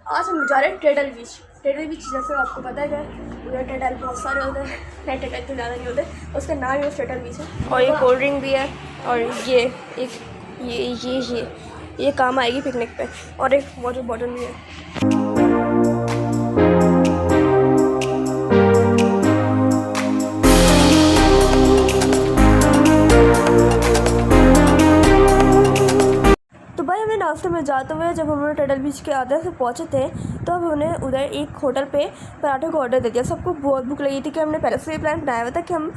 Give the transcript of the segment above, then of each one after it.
आज हम जा रहे हैं टेडल बीच। टेडल बीच जैसे आपको पता है कि उधर टेडल बहुत सारे होते हैं, टेडल तो ज़्यादा नहीं होते, उसका नाम ही टेडल बीच है। और ये कोल्ड ड्रिंक भी है और ये काम आएगी पिकनिक पे, और एक वाटर बॉटल भी है। रास्ते में जाते हुए जब हम लोग टेडल बीच के आधे से पहुँचे थे तो अब हमने उधर एक होटल पे पराठे को ऑर्डर दे दिया। सबको बहुत भूख लगी थी कि हमने पहले से ही प्लान बनाया हुआ था कि हम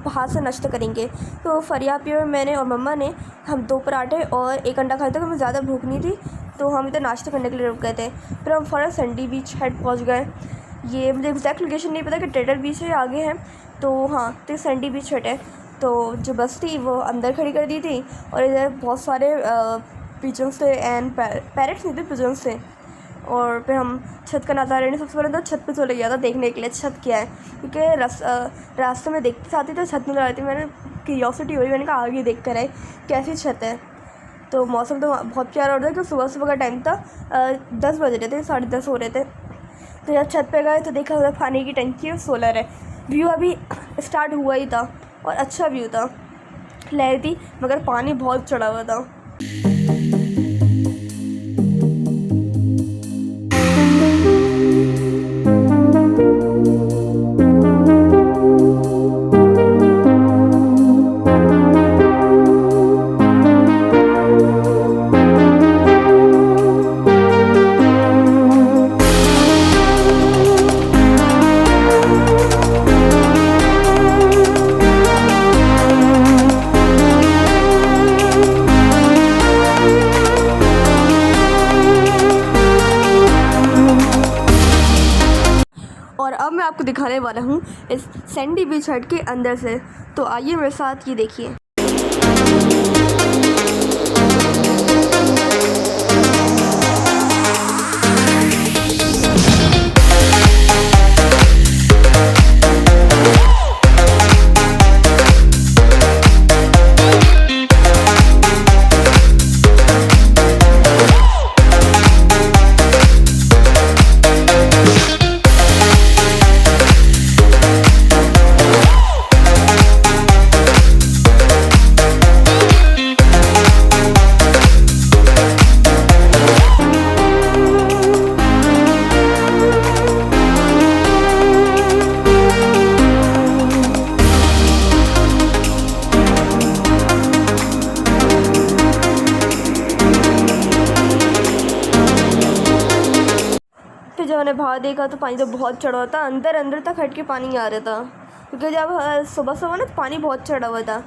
बाहर से नाश्ता करेंगे। तो फरिया पी और मैंने और मम्मा ने हम 2 पराठे और 1 अंडा खाए थे। हमें ज़्यादा भूख नहीं थी तो हम इधर नाश्ता करने के लिए रुक गए थे। फिर हम फ़ौरन सैंडी बीच हेड पहुँच गए। ये मुझे एग्जैक्ट लोकेशन नहीं पता कि टेडल बीच है आगे है, तो हाँ तो सैंडी बीच हेड है। तो जो बस थी वो अंदर खड़ी कर दी थी और इधर बहुत सारे पिजन्स थे एंड पैरेट्स नहीं थे, पिजन्स थे। और फिर हम छत का नज़ारा लेने सबसे पहले तो छत पे चले गया था देखने के लिए छत क्या है, क्योंकि रास्ते में देखती आती तो छत नज़र आती। मैंने क्यूरियोसिटी हुई, मैंने कहा आगे देख कर आए कैसी छत है। तो मौसम तो बहुत प्यारा हो रहा था कि सुबह सुबह का टाइम था, 10 बज रहे थे, 10:30 हो रहे थे। तो जब छत पे गए तो देखा उधर पानी की टंकी और सोलर है। व्यू अभी स्टार्ट हुआ ही था और अच्छा व्यू था, लहर थी मगर पानी बहुत चढ़ा हुआ था। और अब मैं आपको दिखाने वाला हूँ इस सैंडी बीच हेड के अंदर से, तो आइए मेरे साथ ये देखिए। जब मैंने बाहर देखा तो पानी तो बहुत चढ़ा हुआ था, अंदर तक हट के पानी आ रहा था, क्योंकि जब सुबह सुबह ना पानी बहुत चढ़ा हुआ था।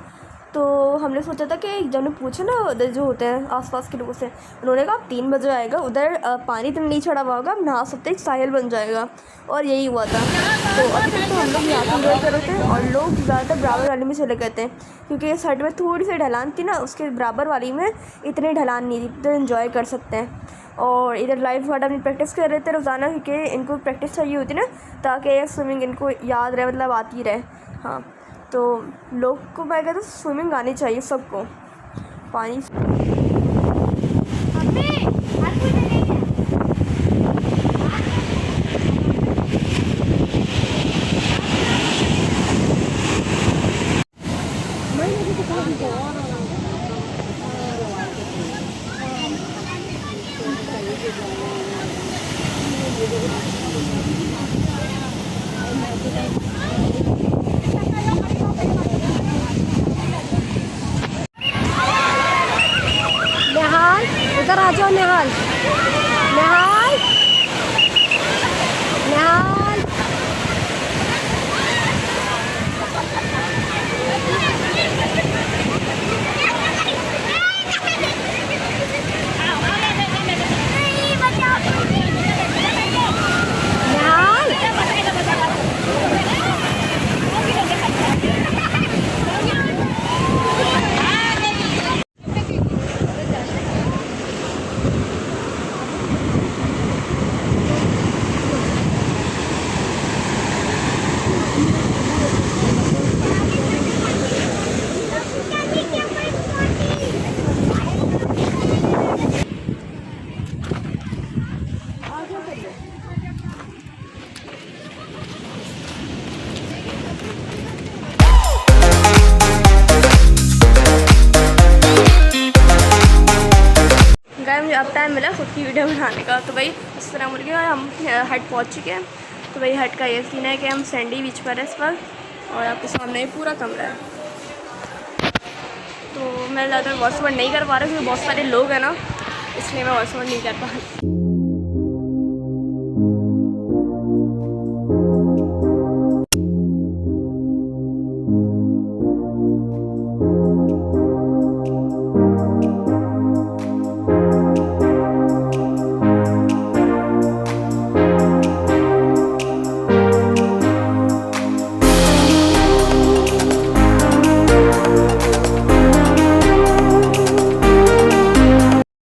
तो हमने सोचा था कि जब ने पूछा ना उधर जो होते हैं आसपास के लोगों से, उन्होंने कहा 3 बजे आएगा, उधर पानी तो नहीं चढ़ा हुआ होगा, नहा सकते, एक साहिल बन जाएगा। और यही हुआ था। तो अभी तक तो हम लोग यहाँ पर इंजॉय कर रहे थे और लोग ज़्यादातर बराबर वाली में चले गए थे, क्योंकि इस साइड में थोड़ी सी ढलान थी ना, उसके बराबर वाली में इतनी ढलान नहीं थी, तो इन्जॉय कर सकते हैं। और इधर लाइफ गार्ड अपनी प्रैक्टिस कर रहे थे रोज़ाना, क्योंकि इनको प्रैक्टिस चाहिए होती ना, ताकि स्विमिंग इनको याद रहे, मतलब आती रहे। हाँ तो लोग को मैं कहता हूँ स्विमिंग आनी चाहिए सबको। पानी निहाल इधर आ जाओ, निहाल निहाल निहाल। निहाल मुझे अब टाइम मिला ख़ुद की वीडियो बनाने का। तो भाई अस्सलाम वालेकुम, हम हट पहुँच चुके हैं। तो भाई हट का ये सीन है कि हम सैंडी बीच पर है इस वक्त और आपके सामने ही पूरा कमरा है। तो मैं ज़्यादा वॉइस ओवर नहीं कर पा रहा क्योंकि बहुत सारे लोग हैं ना, इसलिए मैं वॉइस ओवर नहीं कर पा रही।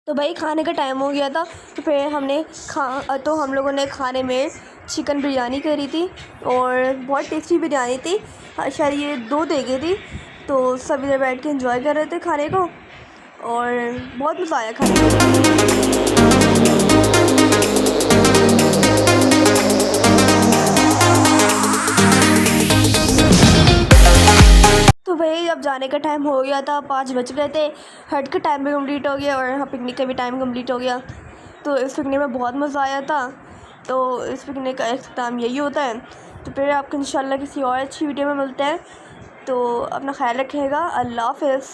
तो भाई खाने का टाइम हो गया था, तो फिर हम लोगों ने खाने में चिकन बिरयानी करी थी और बहुत टेस्टी बिरयानी थी। शायद ये 2 देगे थी। तो सब इधर बैठ के एंजॉय कर रहे थे खाने को और बहुत मज़ा आया खाने में। तो भाई अब जाने का टाइम हो गया था, 5 बज गए थे। हट का टाइम भी कंप्लीट हो गया और यहाँ पिकनिक का भी टाइम कंप्लीट हो गया। तो इस पिकनिक में बहुत मज़ा आया था। तो इस पिकनिक का इख्तिताम यही होता है। तो फिर आपको इंशाल्लाह किसी और अच्छी वीडियो में मिलते हैं। तो अपना ख्याल रखिएगा। अल्लाह हाफ़िज़।